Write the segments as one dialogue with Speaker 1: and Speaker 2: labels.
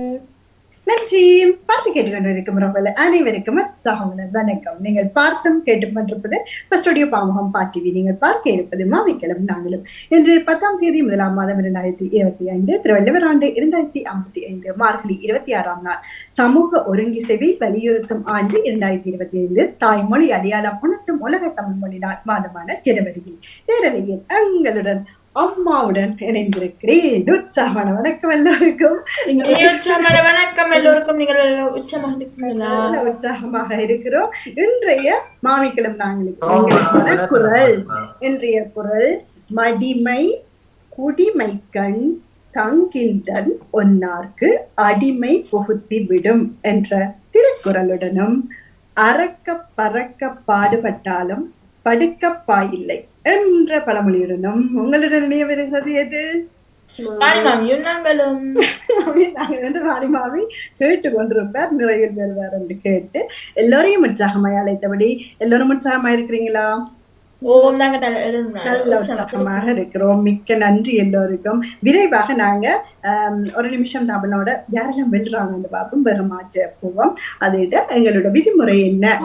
Speaker 1: நன்றி. பார்த்து கேட்டுக்கொண்டிருக்கும் உறவுகள் அனைவருக்கும் உற்சாகமான வணக்கம். நீங்கள் பார்த்தும் கேட்டுக் கொண்டிருப்பது ஸ்டுடியோ பாமுகம் டிவி. நீங்கள் பார்க்க இருப்பது மாவிக்களம் நாங்களும். இன்று 10ஆம் தேதி 1ஆம் மாதம் 2025 திருவள்ளுவர் ஆண்டு 2055 மார்கழி 26ஆம் நாள். சமூக ஒருங்கிசைவை வலியுறுத்தும் ஆண்டு 2025. தாய்மொழி அடையாளம் உணர்த்தும் உலக தமிழ் மொழி நாள் மாதமான ஜனவரியில் நேரலையில் எங்களுடன் அம்மாவுடன் இணைந்திருக்கிறேன். உற்சாகமான வணக்கம் எல்லோருக்கும்.
Speaker 2: வணக்கம் எல்லோருக்கும். நீங்கள்
Speaker 1: உற்சாகமாக இருக்கிறோம். இன்றைய மாமிக்கிழம் நாங்களுக்கான குரல். இன்றைய குரல் மடிமை குடிமைக்கண் தங்கின்றன் ஒன்னார்க்கு அடிமை புகுத்தி விடும் என்ற திருக்குறளுடனும் அறக்க பறக்க பாடுபட்டாலும் படுக்கப்பாயில்லை என்ற பழமொழியுடனும் உங்களுடன் நினைவு வருகிறது எது? வாணிமாவி கேட்டு கொண்டிருப்பார், நிறைய வருவார் என்று கேட்டு எல்லோரையும் உற்சாகமாய் அழைத்தபடி எல்லோரும் உற்சாகமா இருக்கிறீங்களா? நல்ல உற்சாகமாக இருக்கிறோம். மிக்க நன்றி எல்லோருக்கும். விரைவாக நாங்க ஒரு நிமிஷம் தமிழோட யாரெல்லாம் வெல்றாங்க பார்ப்போம், பெருமாற்ற போவோம். அதோட எங்களோட விதிமுறை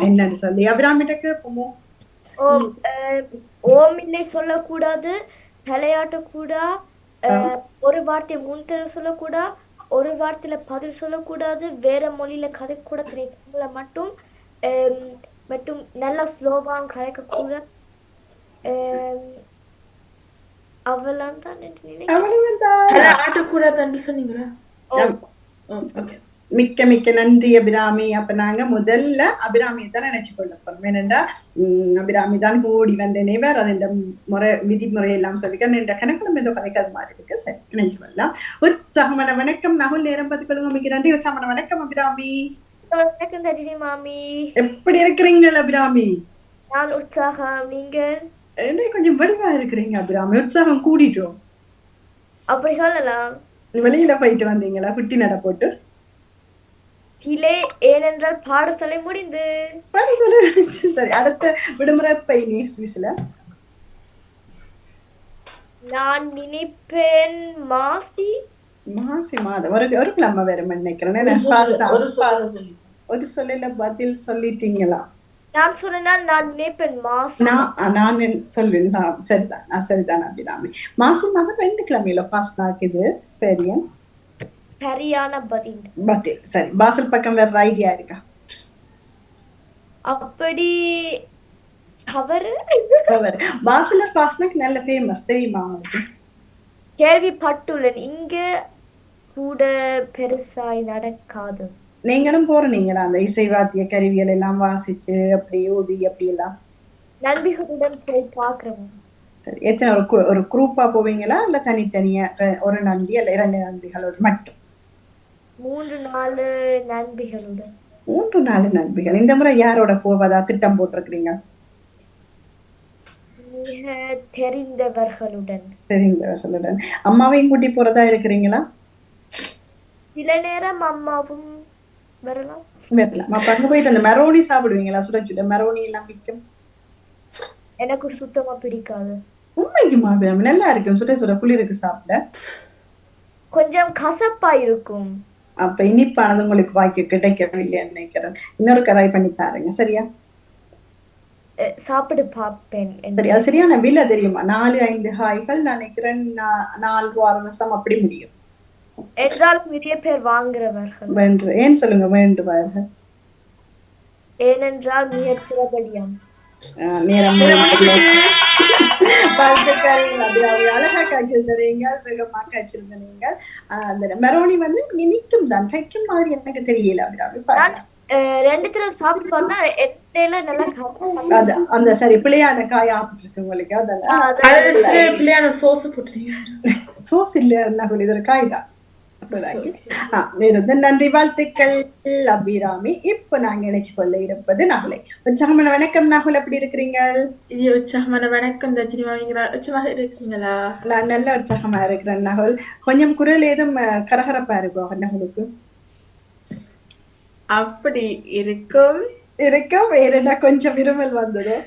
Speaker 1: என்னன்னு சொல்லி அபிராமிட்ட கேட்போமோ.
Speaker 3: ஓமில்லை சொல்லக்கூடாது, விளையாட்டக்கூடா, ஒரு வார்த்தை முன்தர சொல்லக்கூடா, ஒரு வார்த்தையில பதில் சொல்லக்கூடாது, வேற மொழியில கதை கூட தமிழ்ல மட்டும் மட்டும் நல்லா ஸ்லோவா கதைக்க கூட. அவ்வளவுதான்
Speaker 2: சொன்னீங்களா?
Speaker 1: மிக்க மிக்க நன்றி அபிராமி. அப்ப நாங்க முதல்ல அபிராமியை தான் நினைச்சு கொள்ள போறோம். ஏனென்றா அபிராமி தான் கூடி வந்த நினைவர் அது இந்த முறை விதிமுறை எல்லாம் சொல்லிக்க என்ற கணக்கிலும் ஏதோ கதைக்காத மாதிரி இருக்கு. சரி, நினைச்சு கொள்ளலாம். உற்சாகமான வணக்கம் நகுல். நேரம் பார்த்து கொள்ளுங்க. மிக்க நன்றி. உற்சாகமான வணக்கம் அபிராமி.
Speaker 3: வணக்கம் தஜினி மாமி.
Speaker 1: எப்படி இருக்கிறீங்க அபிராமி?
Speaker 3: நான் உற்சாகம். நீங்க
Speaker 1: என்ன கொஞ்சம் வடிவா இருக்கிறீங்க அபிராமி? உற்சாகம் கூடிட்டோம்.
Speaker 3: அப்படி சொல்லலாம்.
Speaker 1: வெளியில போயிட்டு வந்தீங்களா குட்டி நட போட்டு?
Speaker 3: இல்லை, ஏனென்றால் பாடசாலை முடிந்து.
Speaker 1: சரி, அடுத்த விடுமுறை பயணி சுவிஸ்ல
Speaker 3: நான் நினைப்பேன் மாசி
Speaker 1: மாதம் ஒரு கிழமை வேற நினைக்கிறேன். ஒரு சொல்லல பதில் சொல்லிட்டீங்களா?
Speaker 3: நான் சொன்னா நான் நினைப்பேன் மாசி.
Speaker 1: நான் சொல்வேன். சரிதான் அபிராமி. மாசம் 2 கிழமையில ஃபாஸ்ட் ஆகுது. பெரிய
Speaker 3: சரியான
Speaker 1: பதில். சரி, பாசல் பக்கம் வேற ஐடியா இருக்கா?
Speaker 3: அப்படி தவறு.
Speaker 1: பாசலர் பாஸ்னாக்கு நல்ல ஃபேமஸ் தெரியுமா உங்களுக்கு?
Speaker 3: கேள்விப்பட்டுள்ளேன். இங்க கூட பெருசாய் நடக்காது.
Speaker 1: நீங்களும் போறீங்களா அந்த இசை வாத்திய கருவியல் எல்லாம் வாசிச்சு அப்படி ஓதி அப்படி எல்லாம்?
Speaker 3: நண்பிகளுடன் போய் பாக்குறோம்.
Speaker 1: சரி, எத்தனை ஒரு குரூப்பா போவீங்களா இல்ல தனித்தனியா ஒரு நண்பி அல்ல 2 நண்பிகளோட மட்டும்?
Speaker 3: 3-4 நண்பிகளுடன்.
Speaker 1: 3-4 நண்பிகள். இந்த முறை யாரோட போவதா திட்டம் போட்டிருக்கிறீங்க? தெரிந்தவர்களுடன். அம்மாவையும் கூட்டி போறதா இருக்கிறீங்களா?
Speaker 3: சில நேரம் அம்மாவும் வரலாம்.
Speaker 1: அப்ப அங்க போயிட்டு அந்த மெரோனி சாப்பிடுவீங்களா? சுட சுட மெரோனி எல்லாம் விற்கும்.
Speaker 3: எனக்கு சுத்தமா பிடிக்காது.
Speaker 1: உண்மைக்குமா? நல்லா இருக்கும். சுட சுட குளிருக்கு சாப்பிட.
Speaker 3: கொஞ்சம் கசப்பா இருக்கும்.
Speaker 1: அப்ப இனிப்பானது உங்களுக்கு வாய்க்கு கிடைக்கவில்லை நினைக்கிறேன். இன்னொரு கராய் பண்ணி பாருங்க. சரியா?
Speaker 3: சாப்பிடு பாப்பேன்.
Speaker 1: சரியா? சரியான விலை தெரியுமா? 4-5 காய்கள் நினைக்கிறேன் 4 வருஷம் அப்படி முடியும்.
Speaker 3: என்றாலும் நிறைய பேர் வாங்குறவர்கள்.
Speaker 1: வேண்டு ஏன் சொல்லுங்க வேண்டுவார்கள்?
Speaker 3: ஏனென்றால் மிக பிரபலியம்.
Speaker 1: நேரம் அழகா காய்ச்சிருந்தீங்க, வேகமா காய்ச்சிருந்தீங்க. அந்த மெரோனி வந்து நிக்கும் தான் கைக்கும் மாதிரி எனக்கு தெரியல. அபிராமி
Speaker 3: 2 தடவை சாப்பிட்டு பார்த்தா எட்டையில நல்லா
Speaker 1: அந்த சரி பிள்ளையான காய் ஆப்பிட்டு இருக்கு உங்களுக்கு.
Speaker 2: அதெல்லாம் பிள்ளையான சோஸ் போட்டுட்டீங்க.
Speaker 1: சோஸ் இல்ல, இது ஒரு காய் தான். நன்றி, வாழ்த்துக்கள் அபிராமி. இப்ப நாங்க நினைச்சு கொள்ள இருப்பது நகுலை. உற்சாகமான வணக்கம் நகுல். எப்படி இருக்கிறீங்க?
Speaker 2: உற்சாகமான வணக்கம் தஜினி. உற்சாகமாக இருக்கீங்களா?
Speaker 1: நான் நல்ல உற்சாகமா இருக்கிறேன் நகுல். கொஞ்சம் குரல் ஏதும் கரகரப்பா இருக்கும் நகுலுக்கு?
Speaker 2: அப்படி இருக்கும்.
Speaker 1: வேற கொஞ்சம் இருமல் வந்ததோ?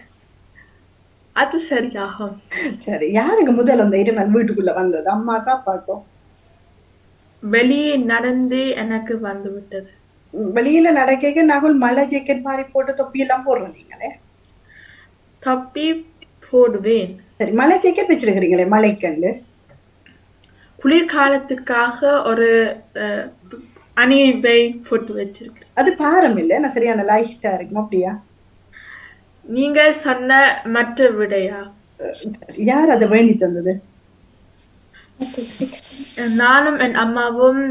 Speaker 2: அது சரியாகும்.
Speaker 1: சரி, யாருக்கு முதல் அந்த இருமல் வீட்டுக்குள்ள வந்தது? அம்மாக்கா அப்பாக்கோ?
Speaker 2: வெளியே நடந்தே எனக்கு வந்து விட்டது.
Speaker 1: வெளியில நடக்க நகுல் மலை ஜாக்கெட் மாதிரி போட்டு தொப்பி எல்லாம் போடுறோம் நீங்களே.
Speaker 2: தப்பி போடுவேன்.
Speaker 1: சரி, மலை ஜாக்கெட் வச்சிருக்கிறீங்களே மலைக்கண்டு.
Speaker 2: குளிர்காலத்துக்காக ஒரு அணிவை போட்டு வச்சிருக்கிறேன்.
Speaker 1: அது பாரம் இல்லை, நான் சரியான லைட்டா இருக்கும் அப்படியா?
Speaker 2: நீங்க சொன்ன மற்ற விடையா?
Speaker 1: யார் அதை வேண்டி தந்தது?
Speaker 2: நானும் என் அம்மாவும்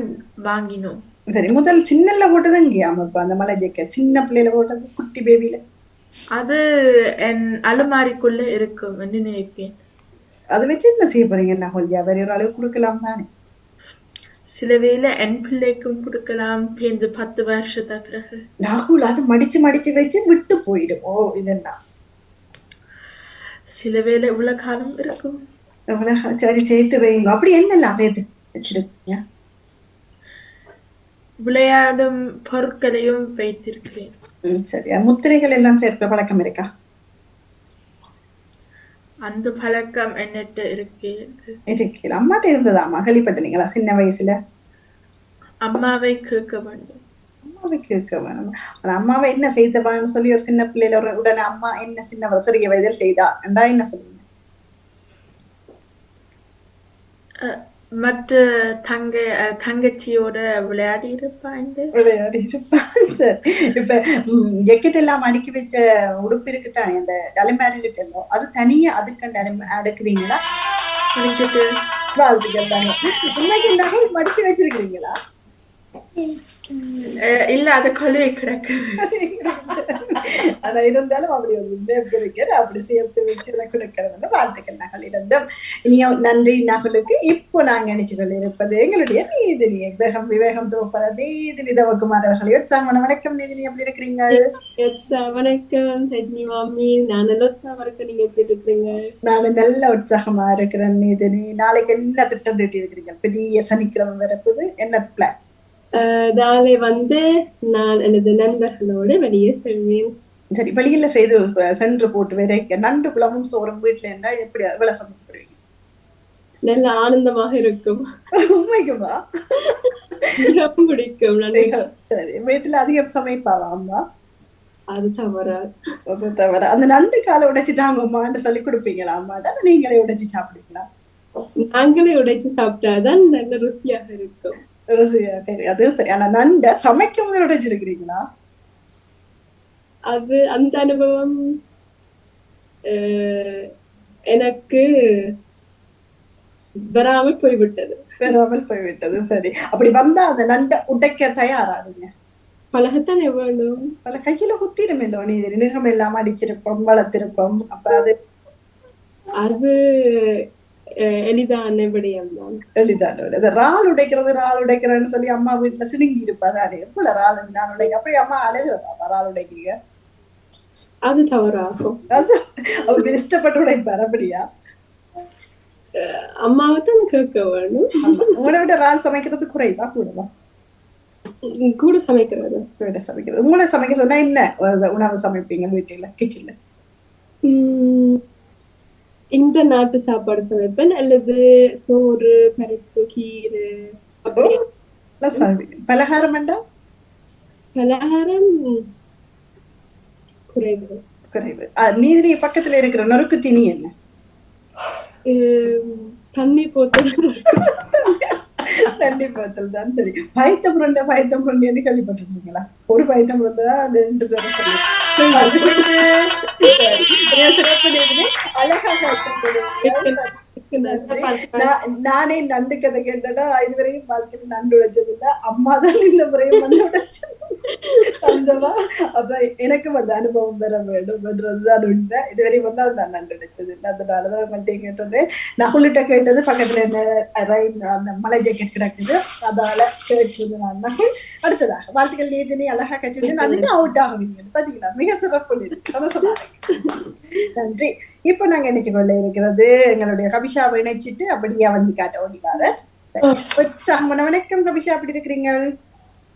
Speaker 2: வாங்கினோம்.
Speaker 1: சரி, முதல் சின்னல போட்டது இங்கேயா இப்ப அந்த மலை ஜாக்கெட் சின்ன பிள்ளையில போட்டது குட்டி பேபியில?
Speaker 2: அது என் அலுமாரிக்குள்ள இருக்கும் என்று நினைப்பேன்.
Speaker 1: அதை வச்சு என்ன செய்ய போறீங்க நகுல்யா? வேற ஒரு அளவு கொடுக்கலாம் தானே?
Speaker 2: சில வேளை என் பிள்ளைக்கும் கொடுக்கலாம், பேருந்து 10 வருஷத்துக்கு பிறகு.
Speaker 1: நகுல் அது மடிச்சு மடிச்சு வச்சு விட்டு போயிடும். ஓ, இதெல்லாம்
Speaker 2: சில வேளை உள்ள காலம் இருக்கும்.
Speaker 1: சரி, சேர்த்து வைங்க. அப்படி என்னெல்லாம் சேர்த்து வச்சிருக்கீங்க?
Speaker 2: விளையாடும் பொருட்களையும் வைத்திருக்கிறேன்.
Speaker 1: சரி, முத்திரைகள் எல்லாம் சேர்க்கிற பழக்கம் இருக்கா?
Speaker 2: அந்த பழக்கம் என்னட்டு
Speaker 1: இருக்கு. அம்மாட்ட இருந்ததா கேள்விப்பட்டீங்களா சின்ன வயசுல?
Speaker 2: அம்மாவை கேட்க வேண்டும்.
Speaker 1: அம்மாவை கேட்க வேணும். ஆனா அம்மாவை என்ன செய்தவான்னு சொல்லி ஒரு சின்ன பிள்ளையில உடனே அம்மா என்ன சின்ன சிறிய வயதில் செய்தா என்றா என்ன சொல்லுங்க?
Speaker 2: மற்ற தங்கச்சியோட விளையாடி இருப்பான்.
Speaker 1: சரி, இப்ப ஜெக்கெட் எல்லாம் அடுக்கி வச்ச உடுப்பு இருக்குத்தானே, அந்த அலமாரி இருக்குல்ல, அது தனியா அதுக்கு அடுக்குவீங்களா? வாழ்த்துக்கள் தாங்க. உண்மைக்கு நகை மடிச்சு வச்சிருக்கீங்களா?
Speaker 2: இல்ல, அது கழுவி கிடக்கு.
Speaker 1: ஆனா இருந்தாலும் அப்படி ஒரு அப்படி சேர்த்து வச்சு கொடுக்கறது வாழ்த்துக்கள் நகலிடம். இனியோ நன்றி நகலுக்கு. இப்போ நாங்க நினைச்சு கொண்டிருப்பது எங்களுடைய நீதினி விவேகம் தோப்பல நீதினி தவக்குமார் அவர்களே. உற்சாகமான வணக்கம் நீதினி, எப்படி இருக்கிறீங்க?
Speaker 4: வணக்கம் ரஜினி மாமி, நான் நல்ல உற்சாகமா இருக்கேன். நீங்க எப்படி இருக்கிறீங்க?
Speaker 1: நானும் நல்ல உற்சாகமா இருக்கிறேன் நீதினி. நாளைக்கு என்ன திட்டம் தீட்டி இருக்கிறீங்க? பெரிய சனிக்கிழமை வரப்போது, என்ன பிளான்?
Speaker 4: நாளை நான் எனது நண்பர்களோடு வெளியே செல்வேன்.
Speaker 1: சரி, வெளியில சென்று போட்டு வரைக்க நண்டு குளமும் சோறும் வீட்டுல இருந்தா எப்படி எவ்வளவு சந்தோஷப்படுவீங்க?
Speaker 4: நல்ல ஆனந்தமாக இருக்கும்.
Speaker 1: உண்மைக்குமா?
Speaker 4: பிடிக்கும்.
Speaker 1: சரி, வீட்டுல அதிகம் சமைப்பாவா அம்மா?
Speaker 4: அது தவறா?
Speaker 1: அது தவிர அந்த நண்டு காலை உடைச்சு தாங்க அம்மான்னு சொல்லி கொடுப்பீங்களா அம்மாட்ட? நீங்களே உடைச்சு சாப்பிடுவீங்களா?
Speaker 4: நாங்களே உடைச்சு சாப்பிட்டாதான் நல்ல ருசியாக இருக்கும்.
Speaker 1: அது சரி. ஆனா நண்ட சமைக்கும் போது உடைச்சிருக்கிறீங்களா?
Speaker 4: அது அந்த அனுபவம் எனக்கு வராமல் போய்விட்டது. சரி, அப்படி வந்தா அந்த நண்டை உடைக்க தயாராகுங்க. பழகத்தான் வேணும்.
Speaker 1: பல கையில குத்திருமேலோ, நீ நிகம் எல்லாம் அடிச்சிருப்போம், வளர்த்திருப்போம். அப்ப அது
Speaker 4: எளிதான விடயம் தான்.
Speaker 1: எளிதான ரால் உடைக்கிறதுன்னு சொல்லி அம்மா வீட்டுல சினுங்கி இருப்பாரு. எவ்வளவு ரால் நான் உடைக்க, அப்படி அம்மா அழகுறப்பா ரால் உடைக்கிறீங்க?
Speaker 4: அது தவறாகும்.
Speaker 1: அவருக்கு இஷ்டப்பட்டு உடைப்பாரு அப்படியா?
Speaker 4: அம்மாவை தான் கேட்க வேணும்.
Speaker 1: உங்களை விட ரால் சமைக்கிறது குறைவா கூடவா?
Speaker 4: கூட சமைக்கிறது.
Speaker 1: உங்களை சமைக்க சொன்னா என்ன உணவு சமைப்பீங்க வீட்டுல கிச்சன்ல?
Speaker 4: இந்த நாட்டு சாப்பாடு சமைப்பேன், அல்லது சோறு, பருப்பு, கீரை.
Speaker 1: பலகாரம் என்றா?
Speaker 4: பலகாரம் குறைவு.
Speaker 1: நீதினி பக்கத்துல இருக்கிற நொறுக்கு தீனி என்ன?
Speaker 4: தண்ணி போத்தல்.
Speaker 1: தண்ணி போத்தல் தான். சரி, பயத்தம் புரண்டை கேள்விப்பட்டிருக்கீங்களா? ஒரு பயத்தம் புரண்டை தான் அது 2 தடவை சொல்லி அழகாக. நானே நண்டு கதை கேட்டா இதுவரையும் வாழ்க்கையில நண்டு உடைச்சது இல்ல. அம்மாதான் இந்த முறையும் நண்டு உடைச்சது. அந்தவா அப்ப எனக்கு அந்த அனுபவம் பெற வேண்டும் என்றதுதான் உண்மை. இதுவரை வந்தால் நான் நண்டு உடைச்சது இல்லை. அதனாலதான் மட்டும் கேட்டது. நகுலிட்ட கேட்டது பக்கத்துல என்ன அந்த மலை ஜாக்கெட் கிடக்குது, அதால கேட்டது நான் நகுல். அடுத்ததாக வாழ்த்துக்கள் நீதினி, அழகா கட்சி நன்றி. அவுட் ஆகுவீங்க பாத்தீங்களா? மிக சிறப்பு. சந்தோஷமா நன்றி. இப்ப நாங்க நினைச்சு கொள்ள இருக்கிறது எங்களுடைய கபிஷாவை இணைச்சிட்டு அப்படியே வந்து காட்ட ஓடிவாரு. உற்சாகமான வணக்கம் கபிஷா, எப்படி இருக்கிறீங்க?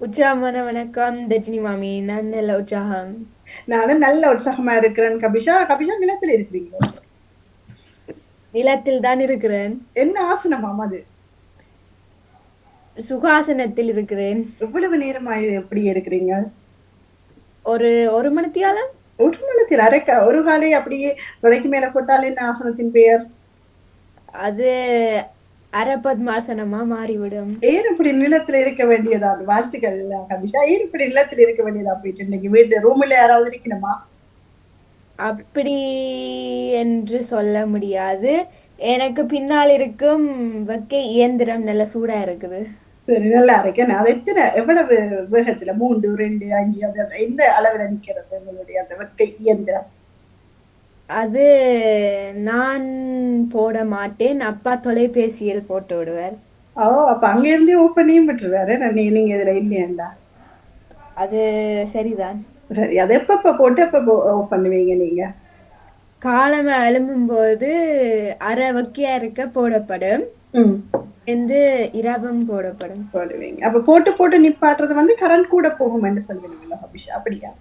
Speaker 5: உற்சாகமான வணக்கம் தஜினி மாமி, நான் நல்ல உற்சாகம்.
Speaker 1: நானும் நல்ல உற்சாகமா இருக்கிறேன் கபிஷா. நிலத்தில் இருக்கிறீங்க?
Speaker 5: நிலத்தில் தான் இருக்கிறேன்.
Speaker 1: என்ன ஆசனமாம் அது?
Speaker 5: சுகாசனத்தில் இருக்கிறேன்.
Speaker 1: எவ்வளவு நேரமா எப்படி இருக்கிறீங்க?
Speaker 5: ஒரு மணித்தியாலம்.
Speaker 1: ஒரு மணத்தில் அரைக்க ஒரு காலை அப்படியே தொலைக்கு மேல போட்டால் என்ன ஆசனத்தின் பெயர்?
Speaker 5: அது அரபத்மாசனமா மாறிவிடும்.
Speaker 1: ஏன் இப்படி நிலத்துல இருக்க வேண்டியதா? வாழ்த்துக்கள் கவிஷா. ஏன் இப்படி நிலத்துல இருக்க வேண்டியதா போயிட்டு இன்னைக்கு வீட்டு ரூம்ல யாராவது இருக்கணுமா?
Speaker 5: அப்படி என்று சொல்ல முடியாது. எனக்கு பின்னால் இருக்கும் வைக்க இயந்திரம் நல்ல சூடா இருக்குது.
Speaker 1: சரி, நல்லா இருக்கேன். அது எத்தனை எவ்வளவு வேகத்துல 3, 2, 5 அது எந்த அளவுல நிக்கிறது உங்களுடைய அந்த வெக்கை இயந்திரம்?
Speaker 5: அது நான் போட மாட்டேன். அப்பா தொலைபேசியில் போட்டு விடுவார்.
Speaker 1: ஓ, அப்ப அங்க இருந்தே ஓப்பன் பண்ணியும் விட்டுருவாரு. நீங்க இதுல இல்லையாண்டா?
Speaker 5: அது சரிதான்.
Speaker 1: சரி, அது எப்ப போட்டு எப்ப ஓப்பன் பண்ணுவீங்க நீங்க?
Speaker 5: காலமா எழும்பும்போது அரை வக்கியா இருக்க போடப்படும். என்று இரவும் போடப்படும்.
Speaker 1: போடுவீங்க. அப்ப போட்டு நிப்பாட்டுறது வந்து கரண்ட் கூட போகும் என்று சொல்லுவீங்களா அபிஷா? அப்படியா?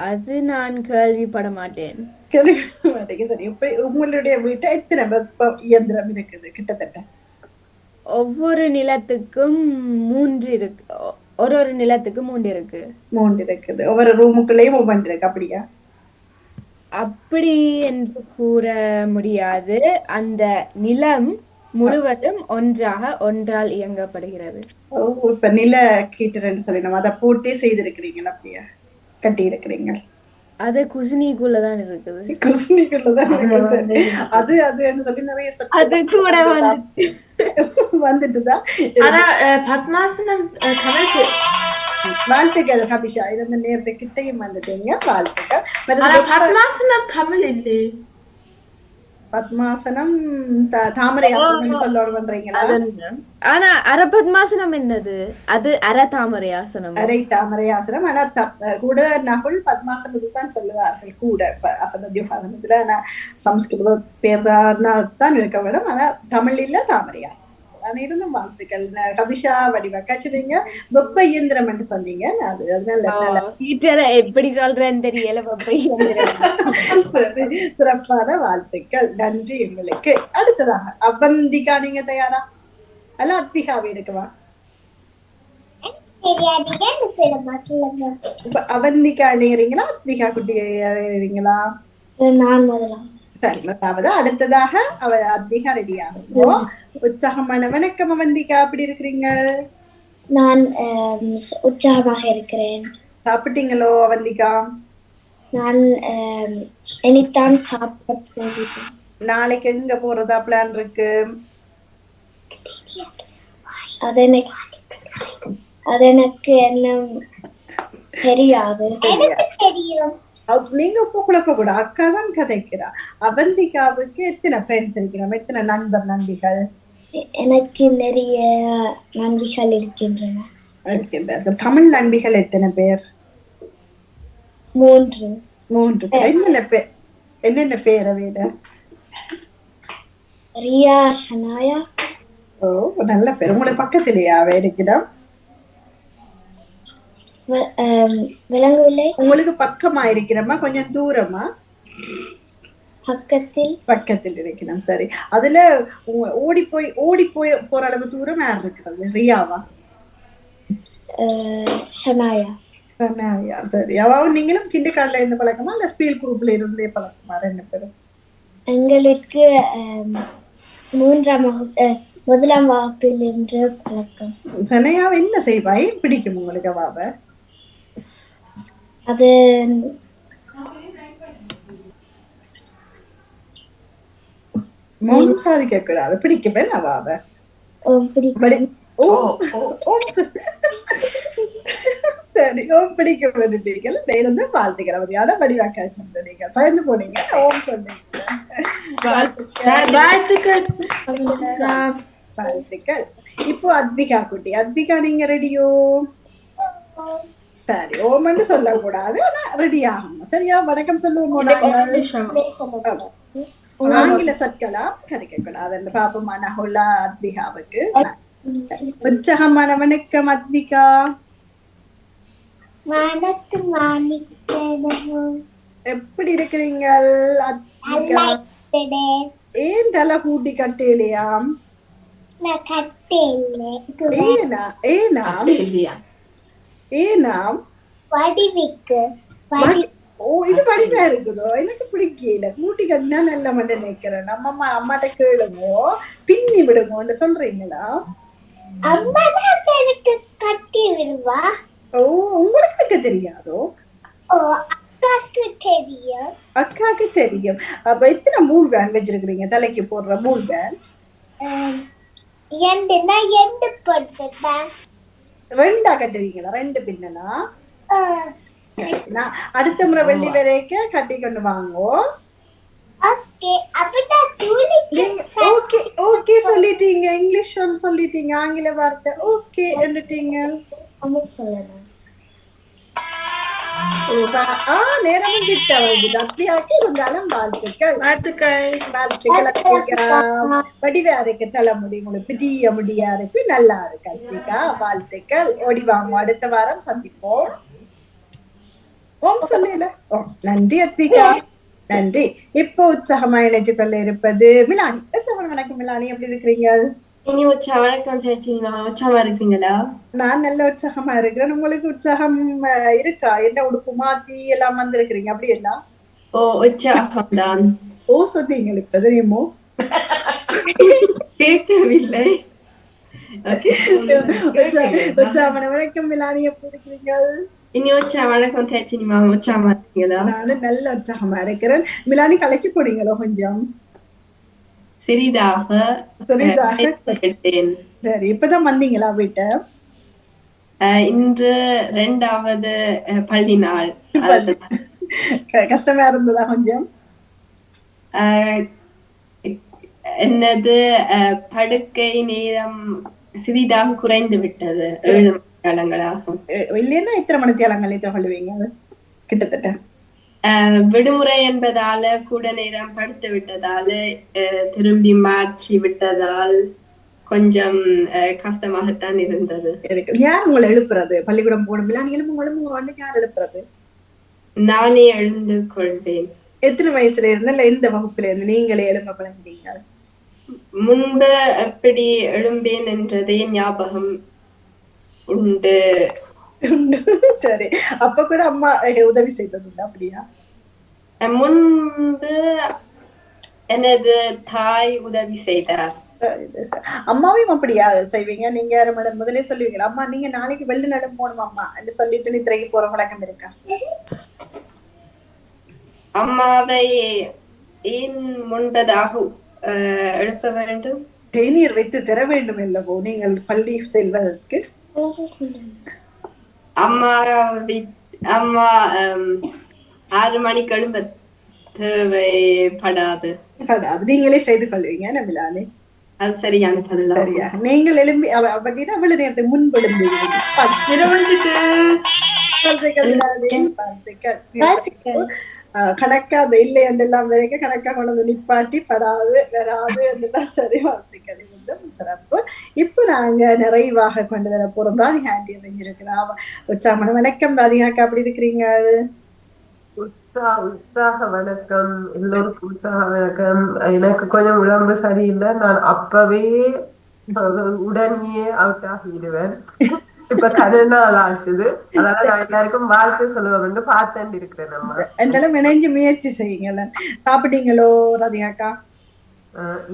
Speaker 5: அது நான் கேள்விப்பட மாட்டேன்.
Speaker 1: கேள்விப்பட மாட்டேங்க. சரி, இப்ப உங்களுடைய வீட்டை எத்தனை வெப்ப இயந்திரம் இருக்குது கிட்டத்தட்ட?
Speaker 5: ஒவ்வொரு நிலத்துக்கும் 3 இருக்கு. ஒரு நிலத்துக்கு 3 இருக்கு.
Speaker 1: 3 இருக்குது. ஒவ்வொரு ரூமுக்குள்ளேயும் ஒவ்வொன்று இருக்கு. அப்படியா?
Speaker 5: அப்படி என்று கூற முடியாது. அந்த நிலம் முழுவதும் ஒன்றால் இயங்கப்படுகிறது.
Speaker 1: ஓ, இப்ப நில கீட்டுறேன்னு சொல்லி நம்ம அதை போட்டே செய்திருக்கிறீங்களா? அப்படியா கட்டி இருக்கிறீங்க?
Speaker 5: அது குசினிக்குள்ளதான் இருக்குது.
Speaker 1: குசினிக்குள்ளதான் இருக்குது. அது அதுன்னு சொல்லி நிறைய
Speaker 5: அது கூட
Speaker 1: வந்துட்டுதான்.
Speaker 2: பத்மாசனம் தமிழுக்கு
Speaker 1: வாழ்த்துக்கள் அபிஷா. இந்த நேரத்துக்கிட்டையும் வந்துட்டீங்க. வாழ்த்துக்கள்.
Speaker 2: பத்மாசனம் தமிழ் இல்லை.
Speaker 1: பத்மாசனம் தாமரை ஆசனம் சொல்லணும் பண்றீங்களா?
Speaker 5: ஆனா அரபத்மாசனம் என்னது? அது அரை தாமரை ஆசனம்.
Speaker 1: அரை தாமரை ஆசனம். ஆனா கூட நகுல் பத்மாசனத்துக்கு தான் சொல்லுவார்கள் கூட அசன தியோகாசனத்துல. ஆனா சம்ஸ்கிருத பேர் தான் இருக்க வேண்டும். ஆனா தமிழ்ல தாமரை ஆசனம். இருந்தும் வாழ்த்துக்கள் கபிஷா. வடிவா கச்சுறீங்க. வெப்ப இயந்திரம் என்று சொன்னீங்க. அது
Speaker 5: அதனால எப்படி சொல்றேன்னு தெரியல. வெப்ப இயந்திரம்.
Speaker 1: சரி, சிறப்பான வாழ்த்துக்கள். நன்றி உங்களுக்கு. அடுத்ததாக அவந்திகா, நீங்க தயாரா? அல்ல அத்திகாவே இருக்குவா? இப்ப அவந்திகா அணியறீங்களா அத்விகா குட்டி அணியறீங்களா?
Speaker 4: நான் முதலாம்.
Speaker 1: சரி, அதாவது அடுத்ததாக அத்விகா ரெடி ஆகும். உற்சாகமான வணக்கம் அவந்திகா. எப்படி இருக்கிறீங்க?
Speaker 4: நான் உற்சாகமாக இருக்கிறேன்.
Speaker 1: சாப்பிட்டீங்களோ அவந்திகா?
Speaker 4: நான் இனித்தான் சாப்பிட போகிறேன்.
Speaker 1: நாளைக்கு எங்க போறதா பிளான் இருக்கு?
Speaker 4: அது எனக்கு என்ன தெரியாது.
Speaker 1: நீங்க உப்பு குழப்ப கூட அக்கா தான் கதைக்கிறா. அவந்திகாவுக்கு எத்தனை ஃப்ரெண்ட்ஸ் இருக்கிறோம்? எத்தனை நண்பிகள்?
Speaker 4: எனக்கு நிறைய நண்பிகள் இருக்கின்றன.
Speaker 1: தமிழ் நண்பிகள் எத்தனை பேர்?
Speaker 4: 3.
Speaker 1: என்னென்ன பேரை வேற?
Speaker 4: ரியா, ஷனாயா.
Speaker 1: ஓ, நல்ல பேர். உங்களை பக்கத்திலேயாவே இருக்கிறோம்?
Speaker 4: விளங்கவில்லை.
Speaker 1: உங்களுக்கு பக்கமா இருக்கிறோமா கொஞ்சம் தூரமா? பக்கத்தில் இருக்கிறோம். சரி, அதுல ஓடி போய் போற அளவு தூரம் யார் இருக்கிறது? ரியாவா
Speaker 4: ஷனாயா?
Speaker 1: ஷனாயா. சரி, அவன் நீங்களும் கிண்டர் கார்ட்ல இருந்து பழக்கமா இல்ல ஸ்பீல் குரூப்ல இருந்தே பழக்கமா? 2 பேரும்
Speaker 4: எங்களுக்கு 1ஆம் வகுப்பில் இருந்து பழக்கம்.
Speaker 1: ஷனாயாவை என்ன செய்வாய் பிடிக்கும் உங்களுக்கு? அவாவ
Speaker 4: அது
Speaker 1: மௌனம் சாதிக்க கூடாது. பிடிக்குமே அவாவ? சரி, ஓம் பிடிக்க வந்துட்டீர்கள். இருந்து வாழ்த்துக்கள். அவதியான வடிவாக்க வச்சிருந்தீங்க. பயந்து போனீங்க. ஓம் சொன்னீங்க. வாழ்த்துக்கள். இப்போ அத்விகா குட்டி. அத்விகா, நீங்க ரெடியோ? சரி, ஓமன்னு சொல்லக்கூடாது. ஆனா ரெடி ஆகணும். சரியா? வணக்கம் சொல்லுவோம். ஆங்கில சொற்களா கதைக்க கூடாது. அந்த பாப்பமான ஹோலா அத்விகாவுக்கு உற்சாகமான வணக்கம் அத்விகா. எப்படி இருக்கிறீங்க அத்விகா? ஏன் தலை கூட்டி கட்டலையாம்? ஏனா ஏனாம்
Speaker 4: இல்லையா
Speaker 1: ஏனாம் ஓ இது வடிவா இருக்குதோ எனக்கு பிடிக்கல கூட்டி கட்டினா நல்ல மண்ட நினைக்கிறேன் நம்ம அம்மா அம்மாட்ட கேளுங்கோ பின்னி விடுங்கோன்னு சொல்றீங்களா ஓ உங்களுக்கு தெரியாதோ அக்காக்கு தெரியும் அப்ப எத்தனை மூல் பேண்ட் வச்சிருக்கிறீங்க தலைக்கு போடுற மூல் பேண்ட் ரெண்டா கட்டுவீங்களா ரெண்டு பின்னலா நான் அடுத்த முறை வெள்ளி வரைக்க கட்டி கொண்டு வாங்கோ ஓகே ஓகே சொல்லிட்டீங்க இங்கிலீஷ் சொல்லிட்டீங்க ஆங்கில வார்த்தை ஓகே என்னட்டீங்க நேரமும் கிட்ட வருது அத்தியாக்கு இருந்தாலும் வாழ்த்துக்கள் வடிவா இருக்கு தலைமுடி உங்களுக்கு பெரிய முடியா இருக்கு நல்லா இருக்கு அத்திகா வாழ்த்துக்கள் ஓடி வாங்க அடுத்த வாரம் சந்திப்போம் ஓம் சொல்லல ஓ நன்றி அத்விகா நன்றி இப்போ உற்சாகமா இணைத்துக் கொள்ள இருப்பது மிலானி உற்சாகம் வணக்கம் மிலானி எப்படி இருக்கிறீங்க
Speaker 5: இனி வணக்கம் சேச்சிமா உற்சாகமா இருக்கீங்களா
Speaker 1: நான் நல்ல உற்சாகமா இருக்கிறேன் உங்களுக்கு உற்சாகம் இருக்கா என்ன உடுப்பு மாத்தி எல்லாம் வந்திருக்கிறீங்க அப்படி எல்லாம்
Speaker 5: ஓ உற்சாகம் தான்
Speaker 1: ஓ சொன்னீங்க இப்ப தெரியுமோ
Speaker 5: கேட்கவில்லை
Speaker 1: உற்சாகம் வணக்கம் மிலானி எப்படி இருக்கிறீங்க
Speaker 5: இனி வணக்கம் சேச்சிமா உற்சாகமா இருக்கீங்களா
Speaker 1: நானும் நல்ல உற்சாகமா இருக்கிறேன் மிலானி கலைச்சு போனீங்களோ கொஞ்சம்
Speaker 5: சிறிதாக
Speaker 1: சரி இப்பதான் வந்தீங்களா வீட்டை
Speaker 5: இன்று 2வது பள்ளி நாள்
Speaker 1: கஷ்டமா இருந்ததா கொஞ்சம்
Speaker 5: என்னது படுக்கை நேரம் சிறிதாக குறைந்து விட்டது 7 மணித்தியாலங்களாகும்
Speaker 1: இல்லைன்னா எத்தனை மணித்தியாலங்கள் கொள்ளுவீங்க கிட்டத்தட்ட
Speaker 5: விடுமுறை என்பதால கூட நேரம் படுத்து விட்டதால திரும்பி மாற்றி விட்டதால் கொஞ்சம் கஷ்டமாகத்தான் இருந்தது
Speaker 1: யார் உங்களை எழுப்புறது பள்ளிக்கூடம் போகணும் நீ எழுப்புங்க யார் எழுப்புறது
Speaker 5: நானே எழுந்து கொள்வேன்
Speaker 1: எத்தனை வயசுல இருந்து இல்ல எந்த வகுப்புல இருந்து நீங்களே எழும்ப பழகிறீங்க
Speaker 5: முன்பு எப்படி எழும்பேன் என்றதே ஞாபகம் உண்டு
Speaker 1: சரி அப்ப கூட அம்மா உதவி செய்தது அப்படியா
Speaker 5: முன்பு எனது தாய் உதவி செய்தார்
Speaker 1: அம்மாவையும் அப்படியா செய்வீங்க நீங்க முதலே சொல்லுவீங்களா அம்மா நீங்க நாளைக்கு வெள்ளி நடம் போகணும் அம்மா என்று சொல்லிட்டு நீ திரைக்கு போற வழக்கம் இருக்கா
Speaker 5: அம்மாவை ஏன் முன்பதாக எழுப்ப வேண்டும்
Speaker 1: தேநீர் வைத்து தர வேண்டும் அல்லவோ நீங்கள் பள்ளி செல்வதற்கு
Speaker 5: அம்மா 6 மணிக்கு எழும்ப தேவைப்படாது
Speaker 1: நீங்களே செய்து கொள்வீங்க நம்பிலானே
Speaker 5: அது சரியான பதில்
Speaker 1: சரியா நீங்கள் எழும்பி அப்படின்னா அவ்வளவு நேரத்துக்கு முன்பு கணக்கா அந்த இல்லை என்றெல்லாம் வரைக்கும் கணக்கா கொண்டு வந்து நிப்பாட்டி படாது வராது என்றெல்லாம் சரி வாழ்த்துக்கள் சிறப்பு இப்ப நாங்க நிறைவாக கொண்டு வர போறோம் ராதிகா ஆண்டி அறிஞ்சிருக்கிறோம் உற்சாகம் வணக்கம் ராதிகாக்கா அப்படி இருக்கிறீங்க
Speaker 6: உற்சாக வணக்கம் எல்லோருக்கும் உற்சாக வணக்கம் எனக்கு கொஞ்சம் உடம்பு சரியில்லை நான் அப்பவே உடனே அவுட் ஆகிடுவேன் இப்ப கருநாள் ஆச்சுது அதனால நான் எல்லாருக்கும் வாழ்த்து சொல்லுவேன் பார்த்துட்டு இருக்கிறேன் நம்ம
Speaker 1: என்னாலும் இணைஞ்சு முயற்சி செய்யுங்கள சாப்பிட்டீங்களோ ராதிகாக்கா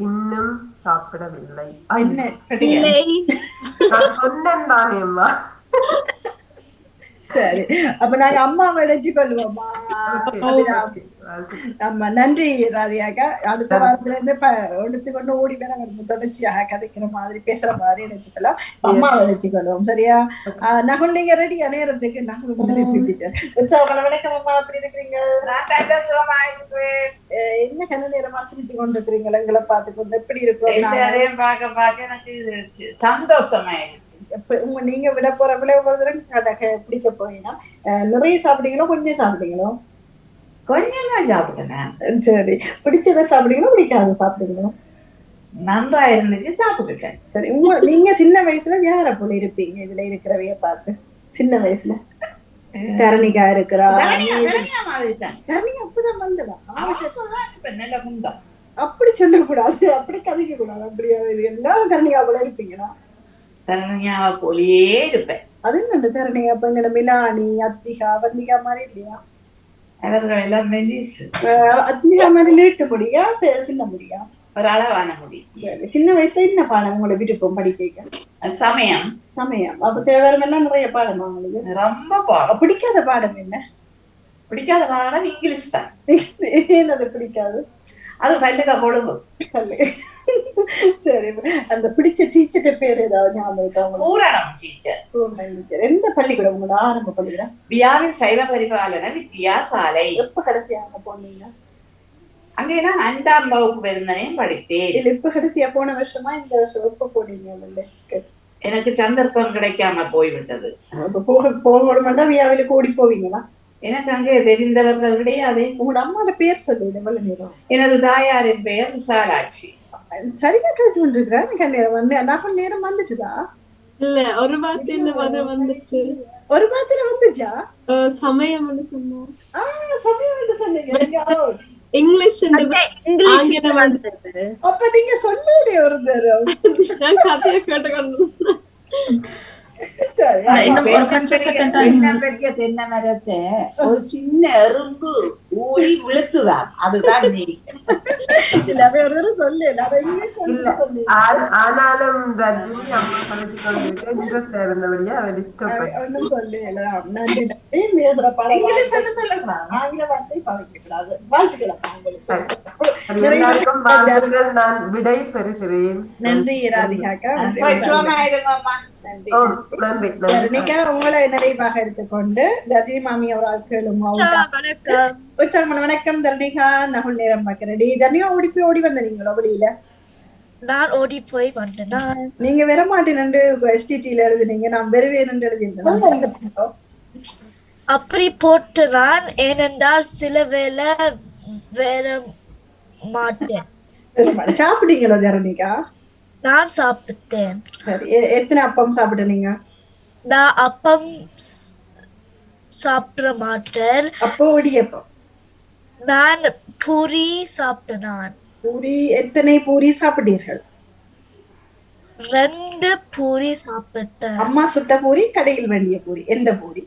Speaker 6: இன்னும் சாப்பிடவில்லை
Speaker 1: நான்
Speaker 6: சொன்னேன் தானே அம்மா
Speaker 1: சரி அப்ப நாங்க அம்மாவை இணைச்சு கொள்வோமா ஆமா நன்றி ராதியாக்கா அடுத்த வாரத்துல இருந்து எடுத்துக்கொண்டு ஓடி வேற தொடர்ச்சியாக கதைக்கிற மாதிரி பேசுற மாதிரி நினைச்சுக்கலாம் அம்மாவை நினைச்சுக்கொள்வோம் சரியா நகுல் நீங்க ரெடியா நேரத்துக்கு நகுல் வணக்கம் அம்மா அப்படி இருக்கிறீங்க என்ன கன நேரமா சிரிச்சு கொண்டு இருக்கிறீங்களா எங்களை பார்த்து கொண்டு எப்படி இருக்கிறோம்
Speaker 7: பார்க்க எனக்கு சந்தோஷமா
Speaker 1: நீங்க விட போற விளைவு பிடிக்க போறீங்கன்னா நிறைய சாப்பிட்டீங்களோ கொஞ்சம் சாப்பிட்டீங்களோ
Speaker 7: கொஞ்சம் தான் சாப்பிட்டேன்
Speaker 1: சரி பிடிச்சதை சாப்பிட்டீங்களோ பிடிக்காத சாப்பிட்டீங்களோ
Speaker 7: நன்றா இருந்துச்சு சாப்பிட்டுட்டேன்
Speaker 1: சரி நீங்க சின்ன வயசுல யார போல இருப்பீங்க இதுல இருக்கிறவைய பார்த்து சின்ன வயசுல தரணிகா இருக்கிறா தரணிகா அப்பதான் வந்தவா
Speaker 7: இப்ப நல்ல குண்டா
Speaker 1: அப்படி சொல்லக்கூடாது, அப்படி கதைக்க கூடாது. அப்படியா எல்லாரும் தரணிகா போல இருப்பீங்களா?
Speaker 7: தரணியாவை போலயே இருப்பேன்.
Speaker 1: அது என்ன தரணிகா? அப்ப எங்க மிலானி, அத்திகா, வந்திகா மாதிரி இல்லையா?
Speaker 7: அவர்கள் எல்லாம் மெலிசு.
Speaker 1: அத்திகா மாதிரி நீட்டு முடியா சின்ன முடியா?
Speaker 7: ஒரு அளவான முடி.
Speaker 1: சரி, சின்ன வயசுல என்ன பாடம் உங்களோட விருப்பம் படிக்க?
Speaker 7: சமயம்.
Speaker 1: சமயம். அப்ப தேவையான எல்லாம் நிறைய பாடமா உங்களுக்கு?
Speaker 7: ரொம்ப பாடம்.
Speaker 1: பிடிக்காத பாடம் என்ன?
Speaker 7: பிடிக்காத பாடம் இங்கிலீஷ் தான்.
Speaker 1: ஏன் அது பிடிக்காது?
Speaker 7: அது பல்லுக்கா பொழுது.
Speaker 1: சரி, அந்த பிடிச்ச டீச்சர்ட்ட பேர் ஏதாவது ஞாபகம்?
Speaker 7: பூரணம் டீச்சர்.
Speaker 1: எந்த பள்ளிக்கூடம் உங்களோட ஆரம்ப பள்ளிக்கூடம்?
Speaker 7: வியாவில் சைவ பரிபாலன வித்தியாசாலை.
Speaker 1: எப்ப கடைசியாக போனீங்க?
Speaker 7: அங்கே நான் 5ஆம் வகுப்பு இருந்தனையும் படித்தேன்.
Speaker 1: இல்ல இப்ப கடைசியா போன வருஷமா இந்த வருஷம் எப்ப போனீங்க?
Speaker 7: எனக்கு சந்தர்ப்பம் கிடைக்காம போய்விட்டது.
Speaker 1: போகணும்னா வியாவிலுக்கு ஓடி போவீங்களா?
Speaker 7: எனக்கு அங்கே தெரிந்தவர்கள் கிடையாது.
Speaker 1: உங்களோட அம்மாவோட பேர் சொல்லுது எவ்வளவு நேரம்?
Speaker 7: எனது தாயாரின் பெயர் விசாலாட்சி.
Speaker 1: சரியா கழிச்சு கொண்டிருக்கிறேன். நகல் நேரம் வந்துச்சுதா?
Speaker 4: இல்ல ஒரு வார்த்தையில வந்துச்சு.
Speaker 1: ஒரு வார்த்தையில வந்துச்சா?
Speaker 4: சமயம் சொன்னோம்.
Speaker 1: சமயம் சொன்னீங்க.
Speaker 4: இங்கிலீஷ்
Speaker 1: அப்ப நீங்க சொல்லலையே ஒரு நேரம்.
Speaker 4: நான் கதையை கேட்டுக்கொண்டு
Speaker 7: தென்னை மரத்தை ஒரு சின்ன எறும்பு ஊறி விழுத்துதான். அதுதான் நீ
Speaker 6: ஆனாலும் தர்ஜினி அம்மா கலைச்சு கொண்டிருக்க இன்ட்ரெஸ்டா இருந்தபடியா அவ டிஸ்டர்ப் எல்லாருக்கும் வாழ்த்துக்கள். நான் விடை பெறுகிறேன்.
Speaker 1: நன்றி ராதிகாக்கா.
Speaker 6: நன்றி.
Speaker 1: உங்களை நிறைவாக எடுத்துக்கொண்டு தர்ஜினி மாமி ஒரு ஆட்களும் வணக்கம். தர்ணிகா நகுல் நேரம் பாக்குறடி. தர்ணிகா ஓடி வந்த நீங்களோ வெளியில?
Speaker 3: நான் ஓடி போய் வந்தேன்.
Speaker 1: நீங்க வர மாட்டேன்னு STT-ல எழுதுனீங்க, நான் வருவேன் எழுதியிருந்தேன்.
Speaker 3: அப்படி போட்டுறான். ஏனென்றால் சில வேளை வேற மாட்டேன்.
Speaker 1: சாப்பிட்டீங்களோ தர்ணிகா?
Speaker 3: நான் சாப்பிட்டேன்.
Speaker 1: சரி, எத்தனை அப்பம் சாப்பிட்டீங்க?
Speaker 3: நான் அப்பம் சாப்பிட மாட்டேன்.
Speaker 1: அப்போ இடியப்பம்.
Speaker 3: நான் பூரி சாப்பிட்டேன்.
Speaker 1: பூரி எத்தனை பூரி சாப்பிட்டீர்கள்?
Speaker 3: 2 பூரி சாப்பிட்டேன்.
Speaker 1: அம்மா சுட்ட பூரி, கடையில் வேண்டிய பூரி? எந்த பூரி?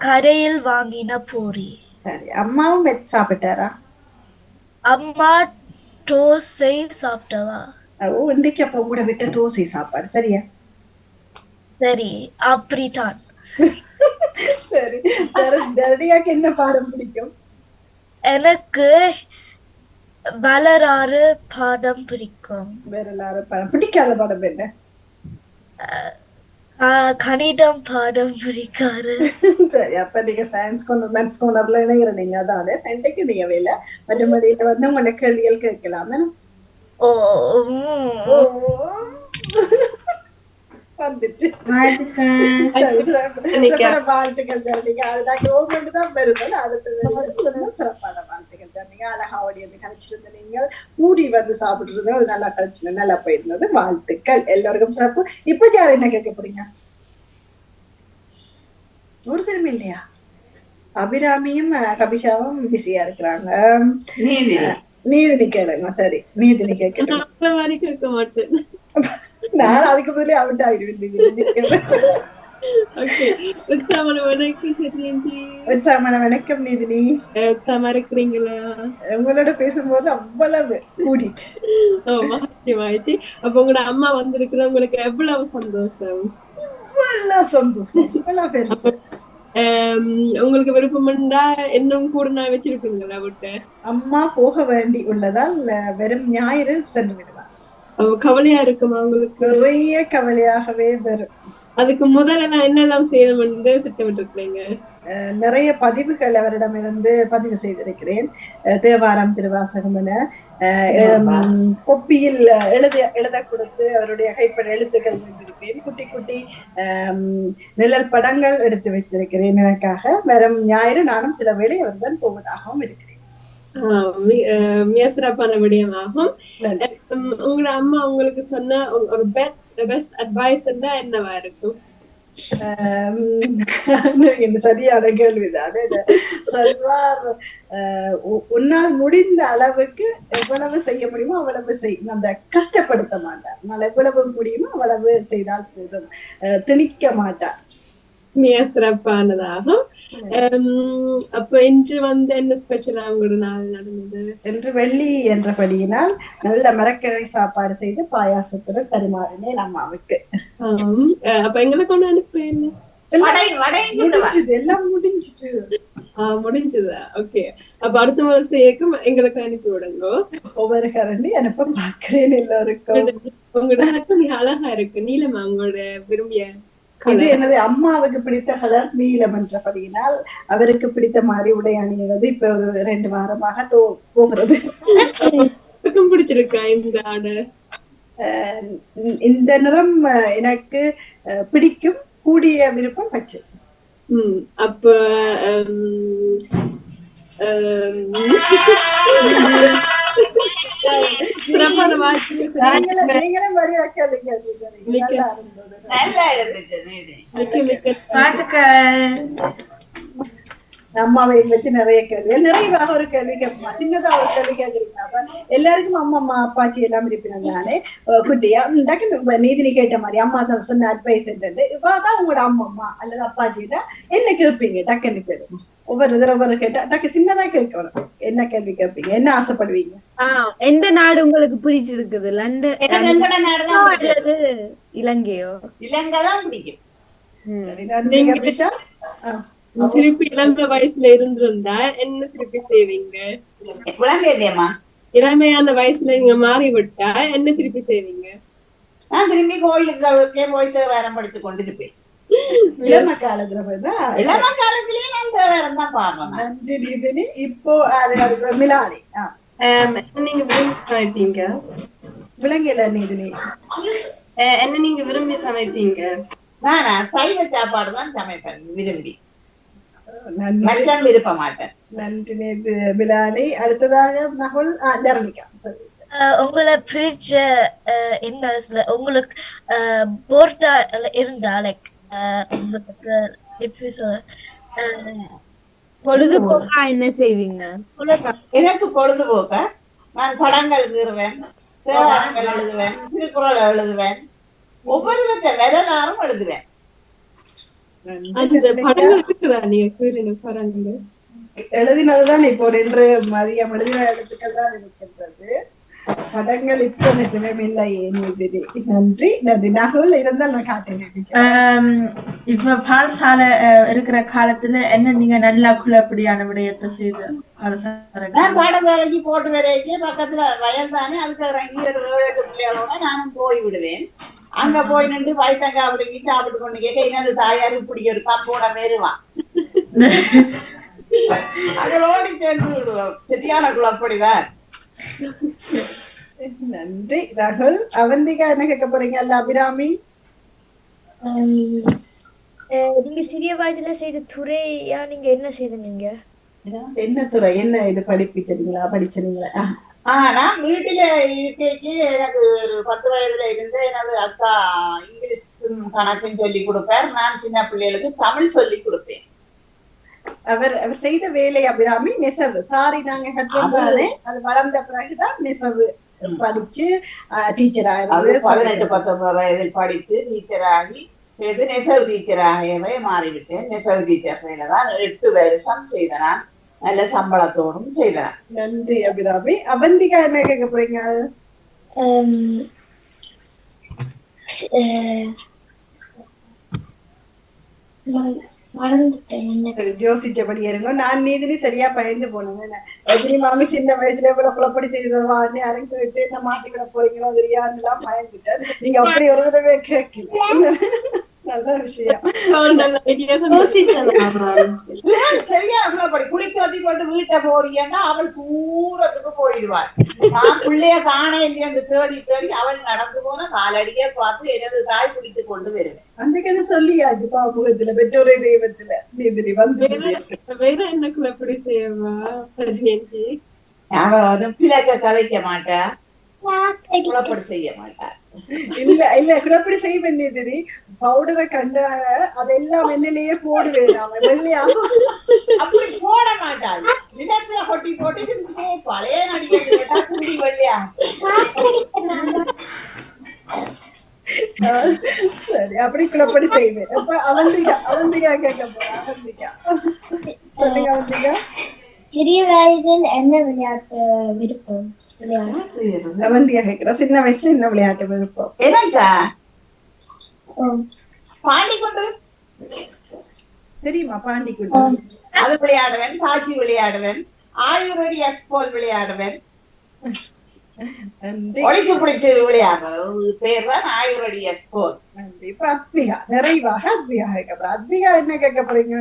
Speaker 3: கடையில் வாங்கின பூரி.
Speaker 1: சரி, அம்மாவும் சாப்பிட்டாரா?
Speaker 3: அம்மா தோசை சாப்பிட்டவா?
Speaker 1: இன்றைக்கு அப்ப கூட விட்ட தோசை சாப்பாடு. சரியா?
Speaker 3: சரி, அப்படித்தான்.
Speaker 1: சரி, தர்ணிகாக்கு என்ன பாடம் பிடிக்கும்?
Speaker 3: எனக்கு வரலாறு பாடம் பிடிக்கும்.
Speaker 1: வரலாறு பாடம். பிடிக்காத பாடம் என்ன?
Speaker 3: கணிதம் பாடம் பிடிக்காது.
Speaker 1: சரி, அப்ப நீங்க சயின்ஸ் கொண்டு மேத்ஸ் கொண்டர்ல இணைகிறீங்க. அதாவது இன்றைக்கு நீங்க வேலை மற்றபடியில உங்களோட கேள்விகள் கேட்கலாம். வந்துட்டு வாழ்த்துக்கள் தர்ணிகா. தான் வருவேன். அடுத்தது சிறப்பான வாழ்த்துக்கள் தர்ணிகா. அழகா ஓடி வந்து கழிச்சிருந்த நீங்கள் பூரி வந்து சாப்பிட்டு அது நல்லா கழிச்சு நல்லா போயிருந்தது. வாழ்த்துக்கள் எல்லோருக்கும் சிறப்பு. இப்ப யார் என்ன கேட்க போறீங்க? ஒரு சிறுமி இல்லையா? அபிராமியும் கபிஷாவும் பிஸியா இருக்கிறாங்க. நீதினி கேளுங்க. சரி, நீதினி கேட்க
Speaker 4: மாட்டேன்.
Speaker 1: நான் அதுக்கு பதிலே அவுட் ஆயிடுவேன். வணக்கம் நீதினி.
Speaker 4: இருக்கிறீங்களா?
Speaker 1: உங்களோட பேசும்போது அவ்வளவு கூடிட்டு
Speaker 4: அப்ப உங்களோட அம்மா வந்திருக்கிற உங்களுக்கு எவ்வளவு சந்தோஷம்? உங்களுக்கு விருப்பம்டா இன்னும் கூட நான் வச்சிருப்பீங்களா விட்டு?
Speaker 1: அம்மா போக வேண்டி உள்ளதால் வெறும் ஞாயிறு சென்று விடுவார்.
Speaker 4: கவலையா இருக்குமா உங்களுக்கு?
Speaker 1: நிறைய கவலையாகவே வரும்.
Speaker 4: அதுக்கு முதல்ல என்னெல்லாம் செய்யணும் திட்டமிட்டு இருக்கிறீங்க?
Speaker 1: நிறைய பதிவுகள் அவரிடமிருந்து பதிவு செய்திருக்கிறேன். தேவாரம், திருவாசகம் என கொப்பியில் எழுத கொடுத்து அவருடைய கைப்பட எழுத்துக்கள் வைத்திருக்கிறேன். குட்டி குட்டி நிழல் படங்கள் எடுத்து வச்சிருக்கிறேன் எனக்காக. வரும் ஞாயிறு நானும் சில வேளை அவருடன் போவதாகவும் இருக்கிறேன்.
Speaker 4: மிக சிறப்பான விடயமாகும். உங்களோட அம்மா உங்களுக்கு சொன்ன ஒரு பெஸ்ட் அட்வைஸ் என்னவா இருக்கும்?
Speaker 1: இந்த சரியான கேள்விதானே. சொல்வார், உன்னால் முடிந்த அளவுக்கு எவ்வளவு செய்ய முடியுமோ அவ்வளவு செய், அந்த கஷ்டப்படுத்த மாட்டார். அதனால எவ்வளவு முடியுமோ அவ்வளவு செய்தால் போதும், திணிக்க மாட்டார்.
Speaker 4: மிக சிறப்பானதாகும். அப்ப இன்று என்ன ஸ்பெஷலா உங்களோட நாள் நடந்தது?
Speaker 1: என்று வெள்ளி என்றபடியினால் நல்ல மரக்கரை சாப்பாடு செய்து பாயாசத்துடன் பரிமாறினேன் அம்மாவுக்கு.
Speaker 4: அப்ப எங்களை கொண்டு அனுப்புறேன்.
Speaker 1: எல்லாம் முடிஞ்சிச்சு.
Speaker 4: முடிஞ்சதா? ஓகே. அப்ப அடுத்த வருஷம் எங்களுக்கு அனுப்பி விடுங்க.
Speaker 1: ஒவ்வொரு கரண்டி அனுப்ப பாக்குறேன் எல்லாருக்கும்.
Speaker 4: உங்களோட அழகா இருக்கு. நீலமா உங்களோட விரும்பிய
Speaker 1: இது எனது அம்மாவுக்கு பிடித்த கலர் நீலம் என்றபடியினால் அவருக்கு பிடித்த மாதிரி உடை அணிவது இப்ப ஒரு 2 வாரமாக போகிறது.
Speaker 4: பிடிச்சிருக்கா இந்த ஆர்டர்?
Speaker 1: இந்த நிறம் எனக்கு பிடிக்கும், கூடிய விருப்பம் பச்சை.
Speaker 4: அப்ப
Speaker 1: அம்மாவை வச்சு நிறைய கேள்விகள், நிறைவாக ஒரு கேள்வி கேட்போமா, சின்னதா ஒரு கேள்வி கேட்கறீங்களா? எல்லாருக்கும் அம்மா அப்பாச்சி எல்லாம் இருப்பினாங்க. நானே குட்டியா டக்குன்னு நீதினி கேட்ட மாதிரி அம்மா தான் சொன்ன அட்வைஸ் என்னது, இவாதான் உங்களோட அம்மா அல்லது அப்பாச்சின்னா என்ன கேட்பீங்க? டக்குன்னு கேட்போம். ஒவ்வொரு தடவை கேட்டா டக்கு சின்னதா கேட்கணும். என்ன கேள்வி கேட்பீங்க? என்ன ஆசைப்படுவீங்க?
Speaker 5: எந்த நாடு உங்களுக்கு பிடிச்சிருக்குது? லண்டன், இலங்கையோ?
Speaker 7: இலங்கை தான் பிடிக்கும்.
Speaker 4: திருப்பி இளந்த வயசுல இருந்திருந்தா என்ன திருப்பி செய்வீங்க?
Speaker 7: இல்லையம்மா,
Speaker 4: இளமையான வயசுல நீங்க மாறி விட்டா என்ன திருப்பி செய்வீங்க?
Speaker 7: நான் திரும்பி கோயிலுக்கு போய் தேவாரம் படித்துக் கொண்டிருப்பேன்.
Speaker 1: இளம காலத்துல
Speaker 7: இளம காலத்திலேயே நான் தேவாரம் தான் பாடுறேன்.
Speaker 1: நன்றி. இப்போ மிலானி
Speaker 8: நீங்க விரும்பி சமைப்பீங்க?
Speaker 1: விலங்கில நீதினி
Speaker 8: என்ன நீங்க விரும்பி சமைப்பீங்க?
Speaker 7: நானா சைவ சாப்பாடு தான் சமைப்பேன் விரும்பி, மச்சம் விருப்ப மாட்டேன்.
Speaker 1: நன்றி நேது மிலானி. அடுத்ததாக நகுல் தர்மிகா. சரி,
Speaker 3: உங்களை பிடிச்ச என்ன உங்களுக்கு போர்டா இருந்தா லைக் உங்களுக்கு எப்படி சொல்ல,
Speaker 5: பொழுதுபோக்கா என்ன செய்வீங்க?
Speaker 7: எனக்கு பொழுதுபோக்க நான் படங்கள் கீறுவேன், தேவாரங்கள் எழுதுவேன், திருக்குறள் எழுதுவேன், ஒவ்வொருவற்ற வரலாறும் எழுதுவேன்.
Speaker 1: எழுதினதுதான் இப்போ 2 மதியம் எழுதின எழுத்துக்கள் தான் இருக்கின்றது. படங்கள் இப்போ நிஜமே இல்லை. நன்றி நன்றி. நகுல் இருந்தால் நான் காட்டுறேன்.
Speaker 2: இப்ப பாடசாலை இருக்கிற காலத்துல என்ன நீங்க நல்லா குழப்படியான விடயத்தை செய்து
Speaker 7: நான் பாடசாலைக்கு போட்டு வரைக்கும் பக்கத்துல வயல் தானே, அதுக்கு இறங்கி ஒரு 7-8 பிள்ளைகளோட நானும் போய் விடுவேன். அங்க போய் நின்று வயத்தங்க அப்படி சாப்பிட்டு கொண்டு கேட்க என்னது தாயாரு இப்படி ஒரு கம்போட மேருவான், அவளோடி சேர்ந்து விடுவோம். சரியான குழப்படிதான்.
Speaker 1: நன்றி ராகுல். அவந்திகா என்ன கேட்க போறீங்க? அல்ல அபிராமி,
Speaker 3: நீங்க சிறிய வயதுல செய்த துறையா நீங்க என்ன செய்தீங்க?
Speaker 1: என்ன துறை? என்ன இது படிச்சீங்களா?
Speaker 7: நான் வீட்டுல இருக்கைக்கு எனக்கு ஒரு 10 வயதுல இருந்து எனது அக்கா இங்கிலீஷும் கணக்கும் சொல்லி கொடுப்பார். நான் சின்ன பிள்ளைகளுக்கு தமிழ் சொல்லி கொடுப்பேன்.
Speaker 1: அவர் செய்த வேலை அபிராமி நெசவு. சாரி, நாங்க கட்டுறதானே அது வளர்ந்த பிறகுதான் நெசவு படிச்சு டீச்சர் ஆகிறது.
Speaker 7: 18-19 வயதில் படித்து டீச்சர் ஆகி நெசவு டீச்சராகவே மாறிவிட்டேன். நெசவு டீச்சர் வேலை தான் 8 வருஷம் செய்தேன். நல்ல சம்பளத்தோடும் செய்தேன்.
Speaker 1: நன்றி அபிராமி. அவந்திகா என்ன கேட்க போறீங்க? யோசிச்சபடி இருங்க. நான் நீதினி சரியா பயந்து போனேன். எதிரி மாமி சின்ன வயசுல இவ்வளவு குழப்படி செய்தவான்னு அரங்கு விட்டு என்ன மாட்டிக்கிட போறீங்களோ தெரியாதுன்னு எல்லாம் பயந்துட்டேன். நீங்க அப்படி ஒரு தடவை கேட்கல. நல்ல விஷயம்.
Speaker 7: சரியா குழப்படி குளிக்க வத்தி போட்டு வீட்டை போறீங்கன்னா அவள் தூரத்துக்கு போயிடுவாள். நான் பிள்ளைய காண இல்லையன்று தேடி அவள் நடந்து போன காலடியே பார்த்து எனது தாய் பிடித்து கொண்டு வருவேன்.
Speaker 1: அந்த கதை சொல்லியாச்சு பாபுகத்துல பெற்றோரை தெய்வத்துல நீதிரி வந்து
Speaker 4: வேற என்ன குழப்படி செய்வா?
Speaker 7: அவன் பிள்ளைக்க கதைக்க மாட்டா, குழப்படி செய்ய மாட்டார்.
Speaker 1: இல்ல குழப்படி செய்ய வேண்டியது பவுடரை கண்ட அதெல்லாம் எண்ணெயிலேயே போடுவேன் நாம வெள்ளையா
Speaker 7: அப்படி போட மாட்டாள். நிலத்துல கொட்டி போட்டு பழைய நடிகை குண்டி வெள்ளையா.
Speaker 1: சரி அப்படி குழப்படி செய்வேன். அப்ப அவந்திகா கேட்க போறா. அவந்திகா சொல்லுங்க. அவந்திகா
Speaker 9: சிறிய வயதில் என்ன விளையாட்டு விருப்பம்?
Speaker 1: அவந்திகா கேட்கிறா சின்ன வயசுல என்ன விளையாட்டு விருப்பம்?
Speaker 7: எனக்கா பாண்டிக்குண்டு
Speaker 1: தெரியுமா? பாண்டிக்குண்டு
Speaker 7: அது விளையாடுவேன். காட்சி விளையாடுவேன். ஆயுர்வேடி எஸ்போல் விளையாடுவேன். ஒளிச்சு பிடிச்சு விளையாடுறது பேர் தான் ஆயுர்வேடி எஸ்போல்.
Speaker 1: இப்ப அத்விகா நிறைவாக அத்விகா கேட்க போறா. அத்விகா என்ன கேட்க போறீங்க?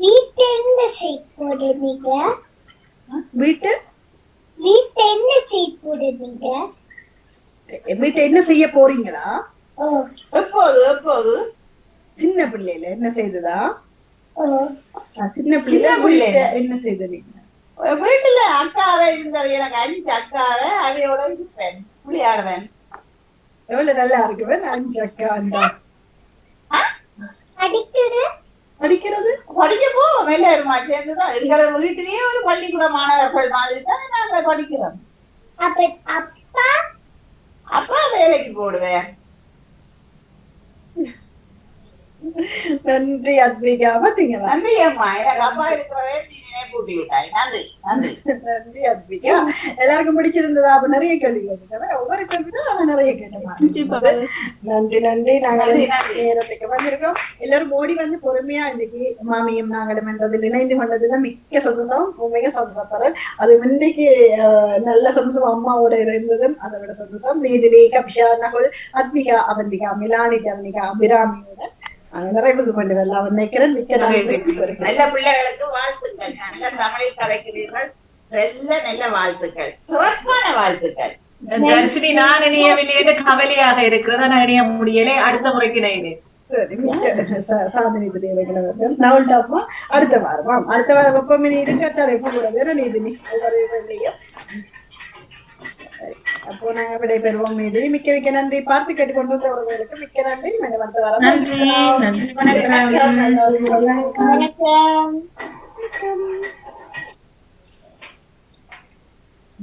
Speaker 9: வீட்டு என்ன சீட் போடுறீங்க?
Speaker 1: வீட்டு
Speaker 9: என்ன சீட் போடுறீங்க?
Speaker 1: வீட்டை என்ன செய்ய போறீங்களா?
Speaker 7: எப்போது
Speaker 1: சின்ன பிள்ளைல என்ன செய்ததா? சின்ன பிள்ளைல என்ன செய்தீங்க?
Speaker 7: வீட்டுல அக்காவே இருந்தவ. எனக்கு 5 அக்காவே அவையோட இருப்பேன், விளையாடுவேன்.
Speaker 1: எவ்வளவு நல்லா இருக்குவேன் 5 அக்கா. படிக்கிறது
Speaker 7: படிக்க போவோம் எல்லாருமா சேர்ந்துதான். எங்களை வீட்டிலேயே ஒரு பள்ளிக்கூட மாணவர்கள் மாதிரி தான் நாங்க படிக்கிறோம். அப்பா வேலைக்கு போடுவேன்.
Speaker 1: நன்றி அத்விகா. பாத்தீங்களா?
Speaker 7: நன்றி அம்மா. எனக்கு அப்பா இருக்கிறதே நீ நினைப்பூட்டி விட்டாய். நன்றி நன்றி
Speaker 1: நன்றி அத்விகா. எல்லாருக்கும் பிடிச்சிருந்ததா? அப்ப நிறைய கேள்வி கேட்டுட்டேன். ஒவ்வொரு கேள்விதான் அவன் நிறைய கேட்டேன். நன்றி நன்றி. நாங்கள் நேரத்துக்கு வந்திருக்கிறோம். எல்லாரும் ஓடி வந்து பொறுமையா இன்னைக்கு மாமியும் நாங்களும் என்றதில் இணைந்து கொண்டதுல மிக்க சந்தோஷம். மிக சந்தோஷப்படுறேன். அது இன்றைக்கு நல்ல சந்தோஷம். அம்மாவோட இருந்ததும் அதை விட சந்தோஷம். நீதினி, கபிஷா, நகுல், அத்விகா, அவந்திகா, மிலானி, தர்ணிகா, அபிராமியோட நிறைவுக்கு கொண்டு வரலாம் நினைக்கிறேன். மிக்க
Speaker 7: நல்ல பிள்ளைகளுக்கு வாழ்த்துக்கள். நல்ல தமிழில் கலைக்கிறீர்கள். நல்ல வாழ்த்துக்கள், சிறப்பான வாழ்த்துக்கள்.
Speaker 10: தர்ஷினி, நான் இணையவில்லை கவலையாக இருக்கிறதா? நான் இணைய முடியலை. அடுத்த முறைக்கு இணையேன்.
Speaker 1: சாதனை அடுத்த வாரம் எப்பவுமே இருக்கத்தானே கூடாது நீதினி ஒவ்வொரு வெள்ளையும். அப்போ நாங்க விடைபெறுவோம். மீது மிக்க நன்றி. பார்த்து கேட்டுக்கொண்டு வந்தவர்களுக்கு மிக்க நன்றி.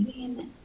Speaker 9: வணக்கம்.